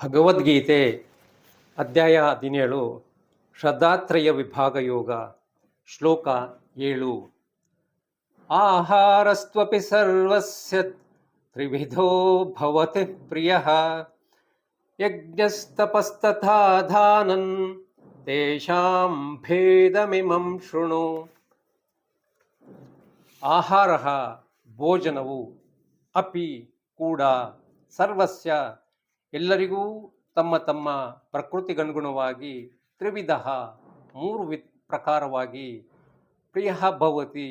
ಭಗವದ್ಗೀತೆ ಅಧ್ಯಾಯ 17 ಶ್ರದ್ಧಾತ್ರಯ ವಿಭಾಗ ಯೋಗ ಶ್ಲೋಕ 7 ಆಹಾರಸ್ತ್ವಪಿ ಸರ್ವಸ್ಯ ತ್ರಿವಿಧೋ ಭವತಿ ಪ್ರಿಯಃ ಯಜ್ಞಸ್ತಪಸ್ತಥಾ ದಾನಂ ತೇಷಾಂ ಭೇದಮಿಮಂ ಶೃಣು. ಆಹಾರಃ ಭೋಜನವು ಅಪಿ ಕೂಡ ಸರ್ವಸ್ಯ ಎಲ್ಲರಿಗೂ ತಮ್ಮ ತಮ್ಮ ಪ್ರಕೃತಿಗನುಗುಣವಾಗಿ ತ್ರಿವಿಧ ಮೂರು ಪ್ರಕಾರವಾಗಿ ಪ್ರಿಯ ಭವತಿ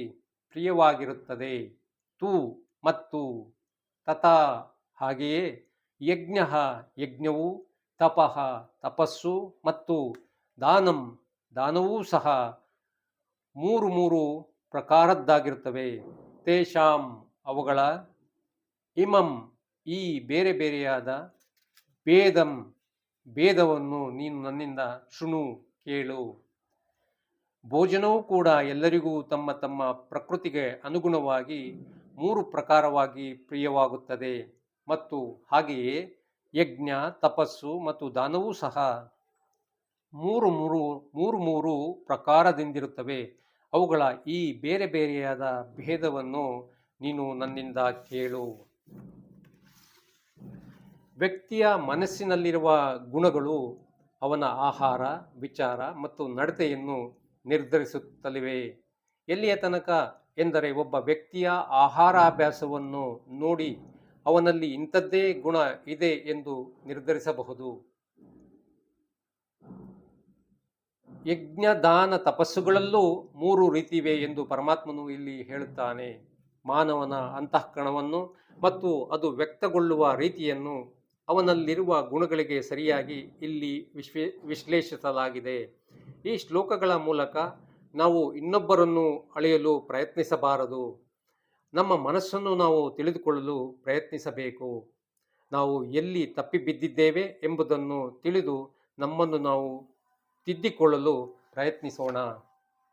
ಪ್ರಿಯವಾಗಿರುತ್ತದೆ. ತು ಮತ್ತು ತಥಾ ಹಾಗೆಯೇ ಯಜ್ಞ ಯಜ್ಞವು ತಪಃ ತಪಸ್ಸು ಮತ್ತು ದಾನಂ ದಾನವೂ ಸಹ ಮೂರು ಮೂರು ಪ್ರಕಾರದ್ದಾಗಿರುತ್ತವೆ. ತೇಷಾಂ ಅವುಗಳ ಇಮಂ ಈ ಬೇರೆ ಬೇರೆಯಾದ ಭೇದವನ್ನು ನೀನು ನನ್ನಿಂದ ಶೃಣು ಕೇಳು. ಭೋಜನವೂ ಕೂಡ ಎಲ್ಲರಿಗೂ ತಮ್ಮ ತಮ್ಮ ಪ್ರಕೃತಿಗೆ ಅನುಗುಣವಾಗಿ ಮೂರು ಪ್ರಕಾರವಾಗಿ ಪ್ರಿಯವಾಗುತ್ತದೆ ಮತ್ತು ಹಾಗೆಯೇ ಯಜ್ಞ ತಪಸ್ಸು ಮತ್ತು ದಾನವೂ ಸಹ ಮೂರು ಮೂರು ಪ್ರಕಾರದಿಂದಿರುತ್ತವೆ. ಅವುಗಳ ಈ ಬೇರೆ ಬೇರೆಯಾದ ಭೇದವನ್ನು ನೀನು ನನ್ನಿಂದ ಕೇಳು. ವ್ಯಕ್ತಿಯ ಮನಸ್ಸಿನಲ್ಲಿರುವ ಗುಣಗಳು ಅವನ ಆಹಾರ ವಿಚಾರ ಮತ್ತು ನಡತೆಯನ್ನು ನಿರ್ಧರಿಸುತ್ತಲಿವೆ. ಎಲ್ಲಿಯ ತನಕ ಎಂದರೆ ಒಬ್ಬ ವ್ಯಕ್ತಿಯ ಆಹಾರಾಭ್ಯಾಸವನ್ನು ನೋಡಿ ಅವನಲ್ಲಿ ಇಂಥದ್ದೇ ಗುಣ ಇದೆ ಎಂದು ನಿರ್ಧರಿಸಬಹುದು. ಯಜ್ಞ ದಾನ ತಪಸ್ಸುಗಳಲ್ಲೂ ಮೂರು ರೀತಿವೆ ಎಂದು ಪರಮಾತ್ಮನು ಇಲ್ಲಿ ಹೇಳುತ್ತಾನೆ. ಮಾನವನ ಅಂತಃಕರಣವನ್ನು ಮತ್ತು ಅದು ವ್ಯಕ್ತಗೊಳ್ಳುವ ರೀತಿಯನ್ನು ಅವನಲ್ಲಿರುವ ಗುಣಗಳಿಗೆ ಸರಿಯಾಗಿ ಇಲ್ಲಿ ವಿಶ್ಲೇಷಿಸಲಾಗಿದೆ. ಈ ಶ್ಲೋಕಗಳ ಮೂಲಕ ನಾವು ಇನ್ನೊಬ್ಬರನ್ನು ಅಳೆಯಲು ಪ್ರಯತ್ನಿಸಬಾರದು. ನಮ್ಮ ಮನಸ್ಸನ್ನು ನಾವು ತಿಳಿದುಕೊಳ್ಳಲು ಪ್ರಯತ್ನಿಸಬೇಕು. ನಾವು ಎಲ್ಲಿ ತಪ್ಪಿಬಿದ್ದಿದ್ದೇವೆ ಎಂಬುದನ್ನು ತಿಳಿದು ನಮ್ಮನ್ನು ನಾವು ತಿದ್ದಿಕೊಳ್ಳಲು ಪ್ರಯತ್ನಿಸೋಣ.